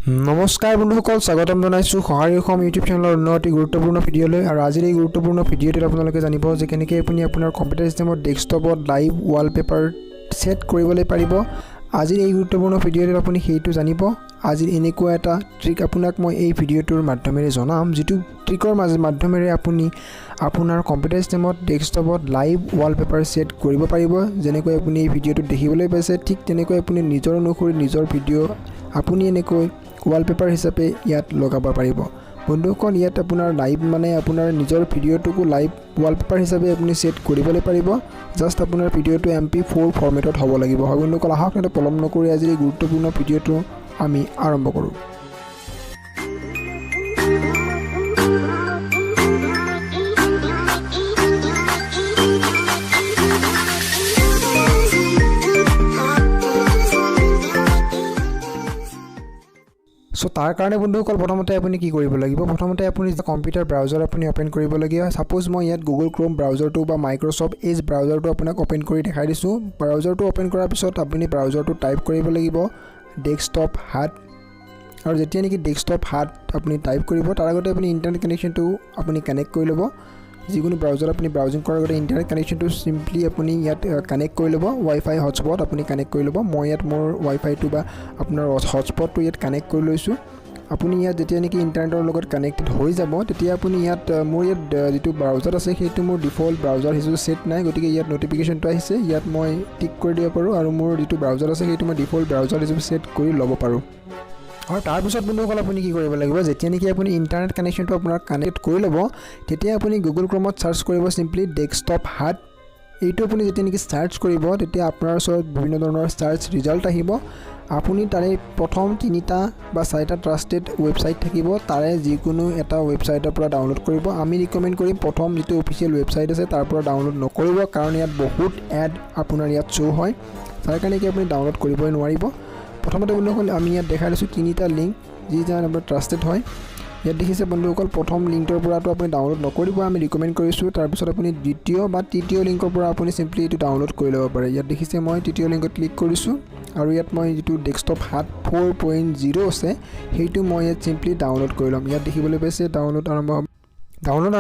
নমস্কাৰ বন্ধুসকল, স্বাগতম জনাইছোঁ সহাৰি অসম ইউটিউব চেনেলৰ অতি গুৰুত্বপূৰ্ণ ভিডিঅ'লৈ। আৰু আজিৰ এই গুৰুত্বপূৰ্ণ ভিডিঅ'টোত আপোনালোকে জানিব যে কেনেকৈ আপুনি আপোনাৰ কম্পিউটাৰ চিষ্টেমত ডেস্কটপত লাইভ ৱালপেপাৰ সেট কৰিবলৈ পাৰিব। আজিৰ এই গুৰুত্বপূৰ্ণ ভিডিঅ'টোত আপুনি সেইটো জানিব। আজিৰ এনেকুৱা এটা ট্ৰিক আপোনাক মই এই ভিডিঅ'টোৰ মাধ্যমেৰে জনাম, যিটো ট্ৰিকৰ মাধ্যমেৰে আপুনি আপোনাৰ কম্পিউটাৰ চিষ্টেমত ডেস্কটপত লাইভ ৱালপেপাৰ সেট কৰিব পাৰিব। যেনেকৈ আপুনি এই ভিডিঅ'টোত দেখিবলৈ পাইছে, ঠিক তেনেকৈ আপুনি নিজৰ অনুসৰি নিজৰ ভিডিঅ' আপুনি এনেকৈ ৱালপেপাৰ হিচাপে ইয়াত লগাব পাৰিব। বন্ধুসকল, ইয়াত আপোনাৰ লাইভ মানে আপোনাৰ নিজৰ ভিডিঅ'টোকো লাইভ ৱালপেপাৰ হিচাপে আপুনি সেট কৰিবলৈ পাৰিব। জাষ্ট আপোনাৰ ভিডিঅ'টো MP4 ফৰ্মেটত হ'ব লাগিব। হয় বন্ধুসকল, আহক এটা পলম নকৰি আজিৰ এই গুৰুত্বপূৰ্ণ ভিডিঅ'টো আমি আৰম্ভ কৰোঁ। সো তাৰ কাৰণে বন্ধুসকল প্ৰথমতে আপুনি কি কৰিব লাগিব, প্ৰথমতে আপুনি কম্পিউটাৰ ব্ৰাউজাৰ আপুনি ওপেন কৰিবলগীয়া। সাপোজ মই ইয়াত গুগল ক্ৰোম ব্ৰাউজাৰটো বা মাইক্ৰ'ছফ্ট এজ ব্ৰাউজাৰটো আপোনাক ওপেন কৰি দেখাই দিছোঁ। ব্ৰাউজাৰটো ওপেন কৰাৰ পিছত আপুনি ব্ৰাউজাৰটো টাইপ কৰিব লাগিব ডেস্কটপ হাট। আৰু যেতিয়া নেকি ডেস্কটপ হাট আপুনি টাইপ কৰিব, তাৰ আগতে আপুনি ইণ্টাৰনেট কানেকশ্যনটো আপুনি কানেক্ট কৰি ল'ব। যিকোনো ব্ৰাউজাৰ আপুনি ব্ৰাউজিং কৰাৰ আগতে ইণ্টাৰনেট কানেকশ্যনটো চিম্পলি আপুনি ইয়াত কানেক্ট কৰি ল'ব। ৱাইফাই হটস্পট আপুনি কানেক্ট কৰি ল'ব। মই ইয়াত মোৰ ৱাইফাইটো বা আপোনাৰ হটস্পটটো ইয়াত কানেক্ট কৰি লৈছোঁ। আপুনি ইয়াত যেতিয়া নেকি ইণ্টাৰনেটৰ লগত কানেক্টেড হৈ যাব, তেতিয়া আপুনি ইয়াত মোৰ ইয়াত যিটো ব্ৰাউজাৰ আছে সেইটো মোৰ ডিফল্ট ব্ৰাউজাৰ হিচাপে ছেট নাই, গতিকে ইয়াত ন'টিফিকেশ্যনটো আহিছে, ইয়াত মই টিক কৰি দিব পাৰোঁ। আৰু মোৰ যিটো ব্ৰাউজাৰ আছে সেইটো মই ডিফল্ট ব্ৰাউজাৰ হিচাপে ছেট কৰি ল'ব পাৰোঁ। আৰু তাৰপিছত বন্ধুসকল আপুনি কি কৰিব লাগিব, যেতিয়া নেকি আপুনি ইণ্টাৰনেট কানেকশ্যনটো আপোনাৰ কানেক্ট কৰি ল'ব, তেতিয়া আপুনি গুগল ক্ৰমত চাৰ্চ কৰিব চিম্পলি ডেস্কটপ হাট। এইটো আপুনি যেতিয়া নেকি চাৰ্চ কৰিব, তেতিয়া আপোনাৰ ওচৰত বিভিন্ন ধৰণৰ চাৰ্চ ৰিজাল্ট আহিব। আপুনি তাৰে প্ৰথম 3টা বা 4টা ট্ৰাষ্টেড ৱেবছাইট থাকিব, তাৰে যিকোনো এটা ৱেবছাইটৰ পৰা ডাউনলোড কৰিব। আমি ৰিকমেণ্ড কৰিম প্ৰথম যিটো অফিচিয়েল ৱেবছাইট আছে তাৰ পৰা ডাউনলোড নকৰিব, কাৰণ ইয়াত বহুত এড আপোনাৰ ইয়াত শ্ব' হয়, তাৰ কাৰণে কি আপুনি ডাউনলোড কৰিবই নোৱাৰিব। প্ৰথমতে বন্ধুসকল আমি ইয়াত দেখাই দিছোঁ 3টা লিংক, যি যেন আপোনাৰ ট্ৰাষ্টেড হয়। ইয়াত দেখিছে বন্ধুসকল, প্ৰথম লিংকটোৰ পৰাটো আপুনি ডাউনলোড নকৰিব, আমি ৰিকমেণ্ড কৰিছোঁ। তাৰপিছত আপুনি দ্বিতীয় বা তৃতীয় লিংকৰ পৰা আপুনি চিম্পলি এইটো ডাউনলোড কৰি ল'ব পাৰে। ইয়াত দেখিছে মই তৃতীয় লিংকত ক্লিক কৰিছোঁ, আৰু ইয়াত মই যিটো ডেস্কটপ হাট 4.0 আছে সেইটো মই ইয়াত চিম্পলি ডাউনলোড কৰি ল'ম। ইয়াত দেখিবলৈ পাইছে ডাউনলোড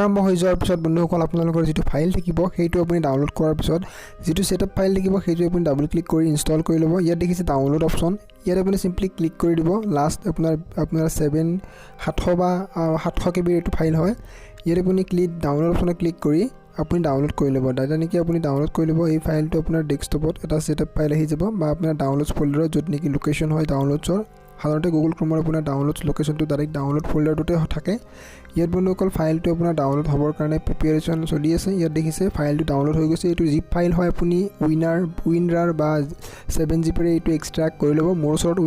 আৰম্ভ হৈ যোৱাৰ পিছত বন্ধুসকল আপোনালোকৰ যিটো ফাইল থাকিব সেইটো আপুনি ডাউনলোড কৰাৰ পিছত যিটো ছেটআপ ফাইল থাকিব সেইটো আপুনি ডাবল ক্লিক কৰি ইনষ্টল কৰি ল'ব। ইয়াত দেখিছে ডাউনলোড অপশ্যন, ইয়াত আপুনি চিম্পলি ক্লিক কৰি দিব। লাষ্ট আপোনাৰ 700 বা 700 KB এইটো ফাইল হয়। ইয়াত আপুনি ডাউনলোড অপশ্যনত ক্লিক কৰি আপুনি ডাউনলোড কৰি ল'ব। ডাটা নেকি আপুনি ডাউনলোড কৰি ল'ব, এই ফাইলটো আপোনাৰ ডেস্কটপত এটা ছেটআপ ফাইল আহি যাব, বা আপোনাৰ ডাউনলোডছ ফ'ল্ডাৰত য'ত নেকি লোকেশ্যন হয় ডাউনলোডছৰ। সাধাৰণতে গুগল ক্ৰমৰ আপোনাৰ ডাউনলোডছ লোকেশ্যনটো ডাইৰেক্ট ডাউনলোড ফ'ল্ডাৰটোতে থাকে। ইয়াত বন্ধুসকল ফাইলটো আপোনাৰ ডাউনলোড হ'বৰ কাৰণে প্ৰিপেৰেশ্যন চলি আছে। ইয়াত দেখিছে ফাইলটো ডাউনলোড হৈ গৈছে। এইটো জিপ ফাইল হয়, আপুনি উইনৰাৰ বা 7zip-ৰে এইটো এক্সট্ৰাক্ট কৰি ল'ব। মোৰ ওচৰত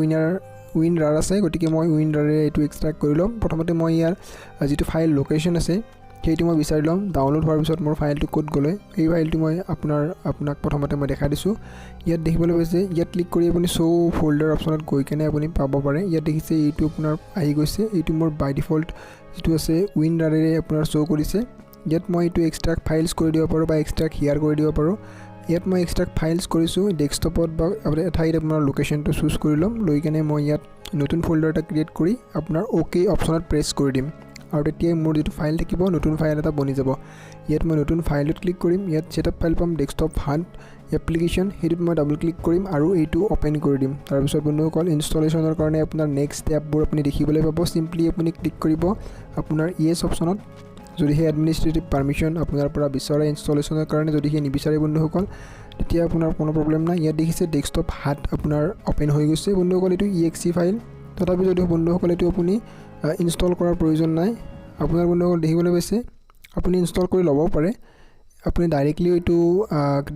উইনৰাৰ আছে, গতিকে মই উইনৰাৰে এইটো এক্সট্ৰাক্ট কৰি ল'ম। প্ৰথমতে মই ইয়াৰ যিটো ফাইল লোকেশ্যন আছে সেইটো মই বিচাৰি ল'ম। ডাউনলোড হোৱাৰ পিছত মোৰ ফাইলটো ক'ত গ'লে, এই ফাইলটো মই আপোনাক প্ৰথমতে মই দেখাই দিছোঁ। ইয়াত দেখিবলৈ পাইছে, ইয়াত ক্লিক কৰি আপুনি শ্ব' ফ'ল্ডাৰ অপশ্যনত গৈ কেনে আপুনি পাব পাৰে। ইয়াত দেখিছে এইটো আপোনাৰ আহি গৈছে, এইটো মোৰ বাই ডিফল্ট যিটো আছে উইনৰাৰেৰে আপোনাৰ শ্ব' কৰিছে। ইয়াত মই এইটো এক্সট্ৰাক্ট ফাইলছ কৰি দিব পাৰোঁ বা এক্সট্ৰাক্ট হিয়াৰ কৰি দিব পাৰোঁ। ইয়াত মই এক্সট্ৰাক্ট ফাইলছ কৰিছোঁ ডেস্কটপত, বা এঠাইত আপোনাৰ লোকেশ্যনটো চুজ কৰি ল'ম। লৈ কেনে মই ইয়াত নতুন ফ'ল্ডাৰ এটা ক্ৰিয়েট কৰি আপোনাৰ অ'কে অপশ্যনত প্ৰেছ কৰি দিম, আৰু তেতিয়াই মোৰ যিটো ফাইল থাকিব নতুন ফাইল এটা বনি যাব। ইয়াত মই নতুন ফাইলত ক্লিক কৰিম, ইয়াত ছেটআপ ফাইল পাম ডেস্কটপ হাট এপ্লিকেশ্যন, সেইটোত মই ডাবল ক্লিক কৰিম আৰু এইটো অ'পেন কৰি দিম। তাৰপিছত বন্ধুসকল ইনষ্টলেশ্যনৰ কাৰণে আপোনাৰ নেক্সট ষ্টেপবোৰ আপুনি দেখিবলৈ পাব। চিম্পলি আপুনি ক্লিক কৰিব আপোনাৰ ইয়েছ অপশ্যনত, যদিহে এডমিনিষ্ট্ৰেটিভ পাৰ্মিশ্যন আপোনাৰ পৰা বিচাৰে ইনষ্টলেশ্যনৰ কাৰণে। যদিহে নিবিচাৰে বন্ধুসকল, তেতিয়া আপোনাৰ কোনো প্ৰব্লেম নাই। ইয়াত দেখিছে ডেস্কটপ হাট আপোনাৰ অ'পেন হৈ গৈছে। বন্ধুসকল এইটো exe ফাইল, তথাপি যদিও বন্ধুসকল এইটো আপুনি ইনষ্টল কৰাৰ প্ৰয়োজন নাই। আপোনাৰ বন্ধুসকল দেখিবলৈ পাইছে, আপুনি ইনষ্টল কৰি ল'ব পাৰে। আপুনি ডাইৰেক্টলি এইটো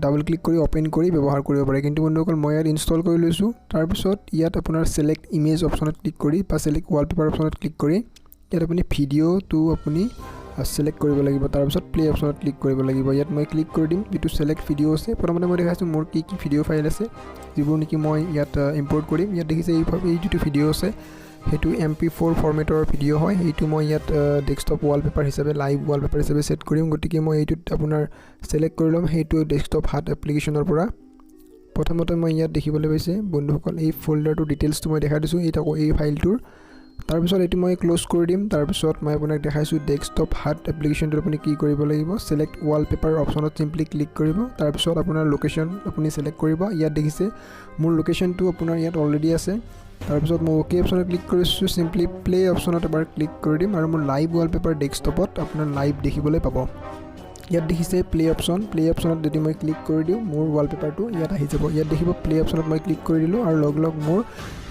ডাবল ক্লিক কৰি অ'পেন কৰি ব্যৱহাৰ কৰিব পাৰে, কিন্তু বন্ধুসকল মই ইয়াত ইনষ্টল কৰি লৈছোঁ। তাৰপিছত ইয়াত আপোনাৰ ছিলেক্ট ইমেজ অপশ্যনত ক্লিক কৰি বা ছিলেক্ট ৱালপেপাৰ অপশ্যনত ক্লিক কৰি ইয়াত আপুনি ভিডিঅ'টো আপুনি ছিলেক্ট কৰিব লাগিব। তাৰপিছত প্লে অপশ্যনত ক্লিক কৰিব লাগিব। ইয়াত মই ক্লিক কৰি দিম যিটো ছিলেক্ট ভিডিঅ' আছে। প্ৰথমতে মই দেখাইছোঁ মোৰ কি ভিডিঅ' ফাইল আছে, যিবোৰ নেকি মই ইয়াত ইম্পৰ্ট কৰিম। ইয়াত দেখিছে এই যিটো ভিডিঅ' আছে সেইটো MP4 ফৰ্মেটৰ ভিডিঅ' হয়। এইটো মই ইয়াত ডেস্কটপ ৱালপেপাৰ হিচাপে লাইভ ৱালপেপাৰ হিচাপে ছেট কৰিম, গতিকে মই এইটোত আপোনাৰ ছিলেক্ট কৰি ল'ম সেইটো ডেস্কটপ হাট এপ্লিকেশ্যনৰ পৰা। প্ৰথমতে মই ইয়াত দেখিবলৈ পাইছে বন্ধুসকল এই ফোল্ডাৰটোৰ ডিটেইলছটো মই দেখাই দিছোঁ। এই ফাইলটোৰ তাৰপিছত এটি মই ক্লোজ কৰি দিম তাৰপিছত মই আপোনাক দেখাইছোঁ ডেস্কটপ হাট এপ্লিকেশ্যনটো আপুনি কি কৰিব লাগিব সিলেক্ট ৱালপেপাৰ অপশ্যনত সিম্পলি ক্লিক কৰিব তাৰপিছত আপোনাৰ লোকেশ্যন আপুনি সিলেক্ট কৰিব ইয়াত দেখিছে মোৰ লোকেশ্যনটো আপোনাৰ ইয়াত অলৰেডি আছে তাৰপিছত মই ওকে অপশ্যনত ক্লিক কৰিছোঁ সিম্পলি প্লে অপশ্যনত এবাৰ ক্লিক কৰি দিম আৰু মোৰ লাইভ ৱালপেপাৰ ডেস্কটপত আপোনাৰ লাইভ দেখিবলৈ পাব ইয়াত দেখিছে প্লে অপশ্যনত যদি মই ক্লিক কৰি দিওঁ মোৰ ৱালপেপাৰটো ইয়াত আহি যাব ইয়াত দেখিব প্লে অপশ্যনত মই ক্লিক কৰি দিলোঁ আৰু লগ মোৰ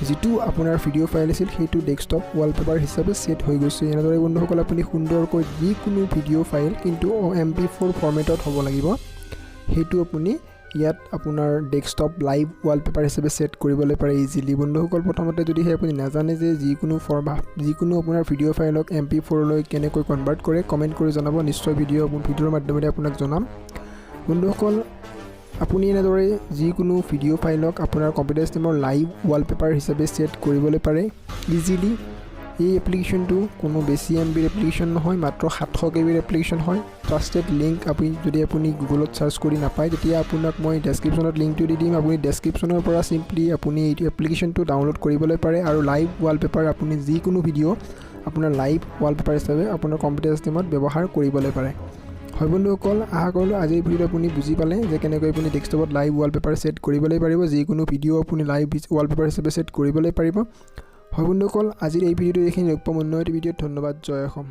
যিটো আপোনাৰ ভিডিঅ' ফাইল আছিল সেইটো ডেস্কটপ ৱালপেপাৰ হিচাপে সেট হৈ গৈছে এনেদৰে বন্ধুসকল আপুনি সুন্দৰকৈ যিকোনো ভিডিঅ' ফাইল কিন্তু MP4 ফৰ্মেটত হ'ব লাগিব সেইটো আপুনি ইয়াত আপোনাৰ ডেস্কটপ লাইভ ৱালপেপাৰ হিচাপে সেট কৰিবলৈ পাৰে ইজিলি বন্ধুসকল প্ৰথমতে যদি আপুনি নাজানে যে যিকোনো আপোনাৰ ভিডিঅ' ফাইলক MP4 লৈ কেনেকৈ কনভাৰ্ট কৰে কমেণ্ট কৰি জনাব নিশ্চয় ভিডিঅ'ৰ মাধ্যমেৰে আপোনাক জনাম বন্ধুসকল আপুনি এনেদৰে যিকোনো ভিডিঅ' ফাইলক আপোনাৰ কম্পিউটাৰ চিষ্টেমৰ লাইভ ৱালপেপাৰ হিচাপে সেট কৰিবলৈ পাৰে ইজিলি এই এপ্লিকেশ্যনটো কোনো বেছি MBৰ এপ্লিকেশ্যন নহয় মাত্ৰ 700 KBৰ এপ্লিকেশ্যন হয় ট্ৰাষ্টেড লিংক যদি আপুনি গুগলত চাৰ্চ কৰি নাপায় তেতিয়া আপোনাক মই ডেছক্ৰিপশ্যনত লিংকটো দি দিম আপুনি ডেছক্ৰিপশ্যনৰ পৰা সিম্পলি আপুনি এই এপ্লিকেশ্যনটো ডাউনলোড কৰিবলৈ পাৰে আৰু লাইভ ৱালপেপাৰ আপুনি যিকোনো ভিডিঅ' আপোনাৰ লাইভ ৱালপেপাৰ হিচাপে আপোনাৰ কম্পিউটাৰ চিষ্টেমত ব্যৱহাৰ কৰিবলৈ পাৰে হয় বন্ধুসকল আশা কৰিলোঁ আজিৰ ভিডিঅ'ত আপুনি বুজি পালে যে কেনেকৈ আপুনি ডেস্কটপত লাইভ ৱালপেপাৰ সেট কৰিবলৈ পাৰিব যিকোনো ভিডিঅ' আপুনি লাইভ ৱালপেপাৰ হিচাপে সেট কৰিবলৈ পাৰিব হয় বন্ধুসকল আজিৰ এই ভিডিঅ'টো এইখিনি লগ পাম অন্য এটি ভিডিঅ'ত ধন্যবাদ জয় অসম